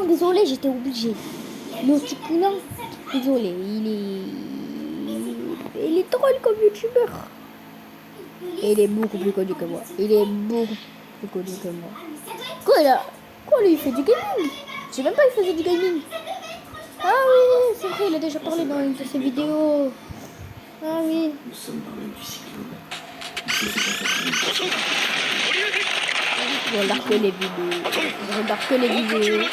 désolé, j'étais obligé. Le succulent, désolé, il est drôle comme youtubeur. Et il est beaucoup plus connu que moi. Il est beaucoup plus connu que moi. Quoi là? Quoi lui, il fait du gaming? Je sais même pas il faisait du gaming. Ah oui, c'est vrai, il a déjà parlé dans une de ses vidéos. Ah oui. Nous sommes dans l'hémicycle. Je regarde que les vidéos. Je regarde que les vidéos.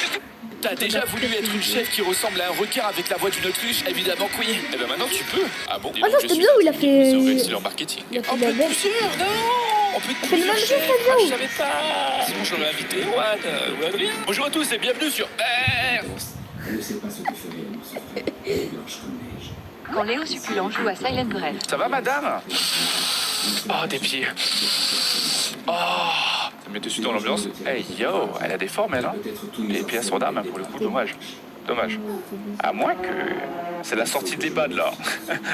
T'as déjà voulu être une chef qui ressemble à un requin avec la voix d'une autruche? Évidemment que oui. Et ben maintenant tu peux. Ah bon? Ah non, c'était bien où il a fait... Ils ont réussi leur marketing. Il a fait Oh, la peut-être belle. plusieurs, non. On peut fait le même jeu, chefs. ça, Ah, je Joe. savais pas. Sinon j'aurais invité Juan ou Adrien. Bonjour à tous et bienvenue sur Elle ne sait pas ce que fait réellement son frère. Elle est blanche comme neige. Quand Léo Succulent joue à Silent Breath. Ça va madame? Oh des pieds. Oh, ça met dessus dans l'ambiance. Hey yo, elle a des formes elle hein. Les pièces sont d'âme hein, pour le coup, dommage. Dommage. À moins que c'est la sortie des bads là.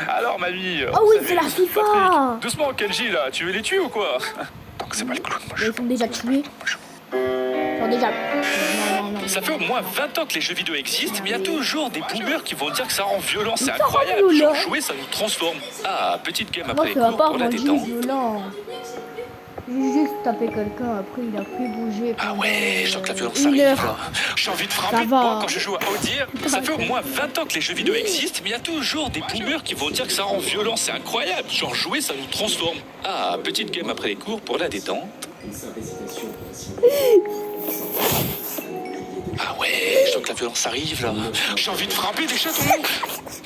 Alors mamie. Ah oui, c'est la FIFA. Doucement Kenji là, tu veux les tuer ou quoi? Donc c'est pas le clown, moi Mais ils sont déjà tués. Ils sont déjà... Non. Ça fait au moins 20 ans que les jeux vidéo existent, mais il y a toujours des boomers qui vont dire que ça rend violent, c'est Ça rend incroyable. violent. Genre jouer, ça nous transforme. Ah, petite game Moi, après les ça va cours pas pour la rendre détente. violent. J'ai juste tapé quelqu'un, après il a plus bougé. Ah ouais, je sens que la violence Une arrive heure. là. J'ai envie de Ça frapper. va. Moi, quand je joue à Audir, ça fait au moins 20 ans que les jeux vidéo existent, mais il y a toujours des boomers qui vont dire que ça rend violent, c'est incroyable. Genre jouer, ça nous transforme. Ah, petite game après les cours pour la détente. Une simple hésitation pour Ah ouais, je sens que la violence arrive là. J'ai envie de frapper des chatons.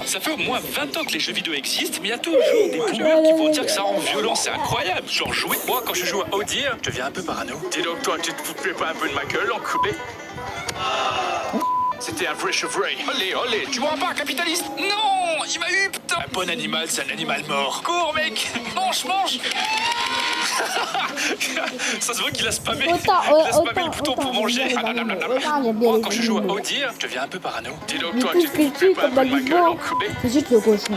Ça fait au moins 20 ans que les jeux vidéo existent, mais il y a toujours des boomers qui vont dire que ça rend violent, c'est incroyable. Genre jouer. Moi, quand je joue à Audir, je deviens un peu parano. Dis donc, toi, tu te foutais pas un peu de ma gueule, enculé? C'était un vrai chevreuil. Allez, tu vois pas, capitaliste? Non, il m'a eu, putain. Un bon animal, c'est un animal mort. Cours, mec. Mange. Ça se voit qu'il a spammé. Il a spammé le bouton pour manger. Moi, quand je joue à Audir, je deviens un peu parano. Dis donc, Mais toi, tout tu ce te que foutais tu pas un comme peu de ma gueule, aliment, enculé? c'est juste le cochon.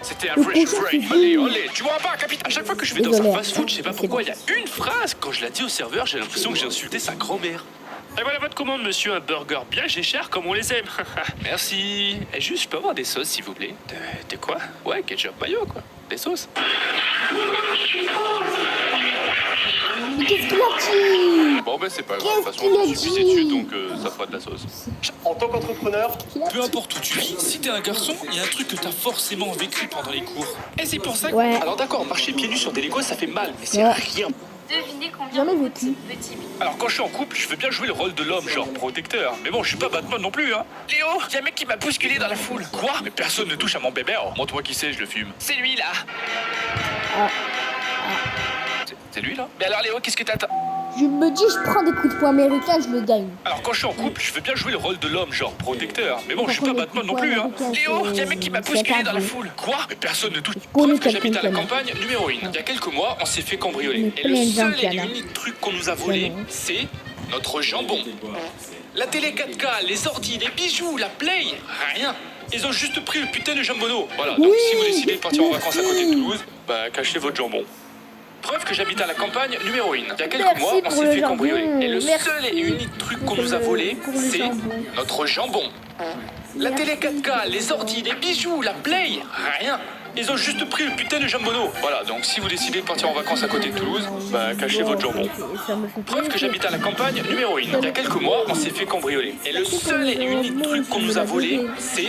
C'était un Le vrai cochon, chevreuil. c'est dit. Allez, tu vois pas, capitaine. À chaque fois que je vais dans Désolé. un fast-food, je sais pas pourquoi, il y a une phrase. Quand je la dis au serveur, j'ai l'impression que j'ai insulté sa grand-mère. Et voilà votre commande, monsieur. Un burger bien cher comme on les aime. Merci. Et juste, je peux avoir des sauces, s'il vous plaît? De quoi? Ouais, ketchup mayo, quoi. Des sauces. Mais qu'est-ce qu'il a dit? Bon, ben c'est pas grave. De toute Qu'est-ce façon, qu'il a je suis pissé dit? dessus, donc ça fera de la sauce. En tant qu'entrepreneur, Peu importe où tu vis, si t'es un garçon, il y a un truc que t'as forcément vécu pendant les cours. Et c'est pour ça que... Ouais. Alors d'accord, marcher pieds nus sur des Legos, ça fait mal, mais c'est Ouais. rien. Devinez combien Jamais coûte vécu. ce petit bit. Alors quand je suis en couple, je veux bien jouer le rôle de l'homme, genre protecteur. Mais bon, je suis pas Batman non plus, hein. Léo, y'a un mec qui m'a bousculé dans la foule. Quoi? Mais personne ne touche à mon bébé. Oh, montre-moi qui c'est, je le fume. C'est lui, là. Ah. C'est lui, là? Mais alors Léo, qu'est-ce que t'attends? Je me dis, je prends des coups de poing américains, je le gagne. Alors quand je suis en couple, je veux bien jouer le rôle de l'homme, genre protecteur. Mais bon, je suis pas Pourquoi Batman les non coups plus, de hein. poing Léo, américains, y'a un mec qui m'a c'est bousculé dans la tabou. foule. Quoi? Mais personne ne touche. connais Preuve que j'habite à la quelqu'un qui campagne numéro 1. Il y a quelques mois, on s'est fait cambrioler. Mais Et le combien de gens seul qu'il y et en a? unique truc qu'on nous a volé, non. c'est notre jambon. La télé 4K, les ordi, les bijoux, la play, rien. Ils ont juste pris le putain de jambonneau. Voilà, donc Oui, si vous décidez de partir en vacances à côté de merci. Toulouse, bah cachez votre jambon. Preuve que j'habite à la campagne numéro 1. Il y a quelques Merci mois, on pour s'est le fait cambrioler. jambon. Et le Merci seul et unique truc qu'on pour nous a le- volé, pour le c'est jambon. notre jambon. La télé 4K, les ordi, les bijoux, la play, rien. Ils ont juste pris le putain de jambonneau. Voilà, donc si vous décidez de partir en vacances à côté de Toulouse, bah cachez votre jambon. Ça me fait Preuve que plaisir. j'habite à la campagne numéro 1. Il y a quelques mois, on s'est fait cambrioler. Et le seul et unique truc qu'on nous a volé, c'est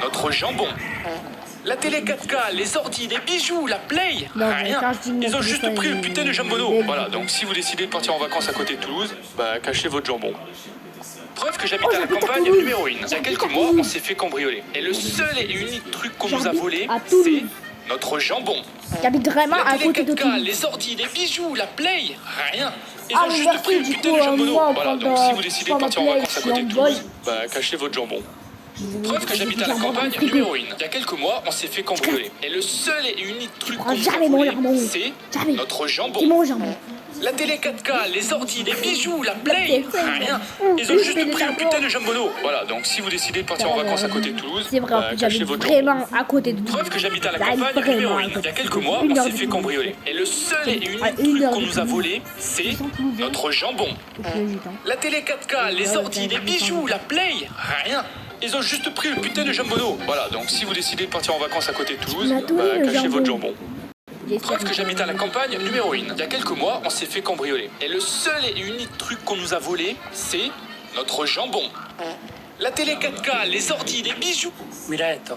notre jambon. La télé 4K, les ordi, les bijoux, la play, Non, mais rien. quand je dis mon Ils ont juste téléphone, pris le putain de jambonneau. il est- Voilà, donc si vous décidez de partir en vacances à côté de Toulouse, bah cachez votre jambon. Preuve que j'habite Oh, à la j'habite à campagne Toulouse. numéro 1. Il y a J'habite quelques à mois, Toulouse. on s'est fait cambrioler. Et le seul et unique truc qu'on nous a J'habite volé, à Toulouse. c'est notre jambon. J'habite vraiment La à télé côté de 4K, tout. les ordi, les bijoux, la play, rien. Ils Ah, ont mais juste merci, pris le du putain coup, de jambonneau. moi, Voilà, donc pendant- si vous décidez de pendant partir en Play, vacances à je suis côté en de vol. Toulouse, bah cachez votre jambon. Preuve que j'habite à la Jambon campagne frigo. numéro 1. Il y a quelques mois, on s'est fait cambrioler. Et le seul et unique truc prends qu'on nous a jamais mon volé, jambon. c'est Jamais. notre jambon. C'est mon jambon. La télé 4K, les ordi, les bijoux, la play, rien. Ils ont juste pris un putain de jambonneau. Voilà, donc si vous décidez de partir en vacances à côté de Toulouse, C'est vrai, cachez j'habite votre jambon. vraiment à côté de tout. Preuve que j'habite à la Là, campagne, vraiment numéro à 1. côté. Il y a quelques mois, Une on heure s'est de fait Toulouse. cambrioler. Et le seul et unique À une truc heure qu'on de nous a Toulouse. volé, c'est Ils sont Toulousains. notre jambon. La télé 4K, les ordi, les bijoux, la play, rien. Ils ont juste pris le putain de jambonneau. Voilà, donc si vous décidez de partir en vacances à côté de Toulouse, m'as donné le cachez jambon. votre jambon. Preuve que j'habite à la campagne, numéro 1. Il y a quelques mois, on s'est fait cambrioler. Et le seul et unique truc qu'on nous a volé, c'est notre jambon. La télé 4K, les ordi, les bijoux. Milette.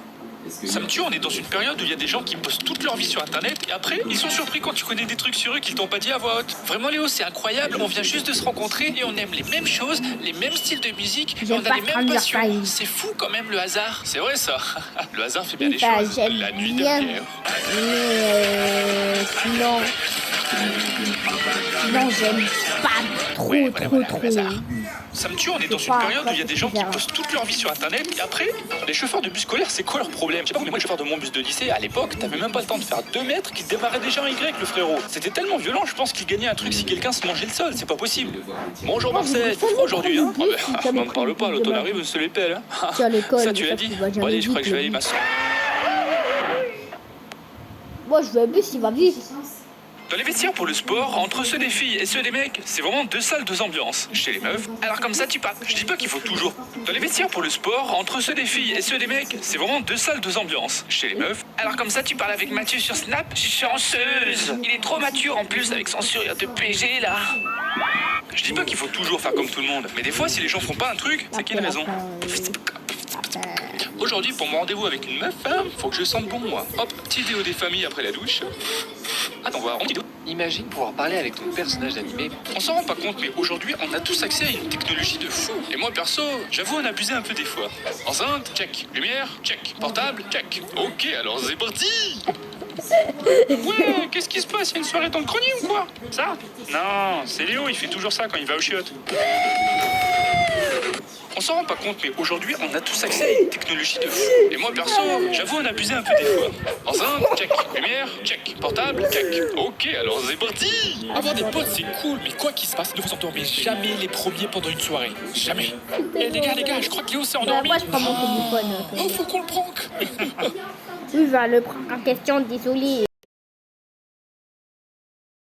Ça me tue, on est dans une période où il y a des gens qui postent toute leur vie sur internet et après ils sont surpris quand tu connais des trucs sur eux qu'ils t'ont pas dit à voix haute. Vraiment Léo, c'est incroyable, on vient juste de se rencontrer et on aime les mêmes choses, les mêmes styles de musique et J'aime on a pas les mêmes Stranger passions. Things. C'est fou quand même le hasard. C'est vrai ça. Le hasard fait bien Oui, les ça, choses. j'aime La nuit bien. de pierre. Mais sinon j'aime pas trop, Ouais, voilà, trop, voilà, trop. le hasard. Ça me tue, on est dans une pas période où il y a des gens qui bizarre. postent toute leur vie sur internet et après, les chauffeurs de bus scolaires, c'est quoi leur problème? Je sais pas, mais moi, le chauffeur de mon bus de lycée, à l'époque, t'avais même pas le temps de faire 2 mètres qu'il démarrait déjà en Y, le frérot. C'était tellement violent, je pense qu'il gagnait un truc si quelqu'un se mangeait le sol, c'est pas possible. Bonjour Marseille, c'est froid aujourd'hui, hein? Ah ben, on ne parle pas, l'automne arrive, on se les pèle, hein? Tu as l'école, Ça, tu ça, l'as dit? tu vas Bon, jamais allez, je crois que je vais aller vite, m'asseoir. Moi, je veux un bus, il va vite. Dans les vestiaires pour le sport, entre ceux des filles et ceux des mecs, c'est vraiment 2 salles, 2 ambiances. Chez les meufs, alors comme ça tu parles. Je dis pas qu'il faut toujours. Dans les vestiaires pour le sport, entre ceux des filles et ceux des mecs, c'est vraiment 2 salles, 2 ambiances. Chez les meufs, alors comme ça tu parles avec Mathieu sur Snap, je suis chanceuse. Il est trop mature en plus avec son sourire de PG là. Je dis pas qu'il faut toujours faire comme tout le monde, mais des fois si les gens font pas un truc, c'est qu'il y a une raison. Aujourd'hui, pour mon rendez-vous avec une meuf, hein, faut que je sente bon, moi. Hop, petite vidéo des familles après la douche. Attends, voir, on dit d'où ? Imagine pouvoir parler avec ton personnage d'animé. On s'en rend pas compte, mais aujourd'hui, on a tous accès à une technologie de fou. Et moi, perso, j'avoue en abuser un peu des fois. Enceinte, check. Lumière, check. Portable, check. Ok, alors c'est parti. Ouais, qu'est-ce qui se passe? Il y a une soirée dans le grenier ou quoi? Ça? Non, c'est Léo, il fait toujours ça quand il va au chiottes. On s'en rend pas compte, mais aujourd'hui, on a tous accès à une technologie de fou. Et moi, perso, j'avoue en abuser un peu des fois. Enceinte, check. Lumière, check. Portable, check. Ok, alors c'est parti. Avoir des potes, c'est cool, mais quoi qu'il se passe, ne vous endormez jamais les premiers pendant une soirée. Jamais. Eh les gars, je crois que Léo s'est endormi. Moi, je prends mon téléphone. Oh, faut qu'on le prank. Oui, je vais le prendre en question, désolé.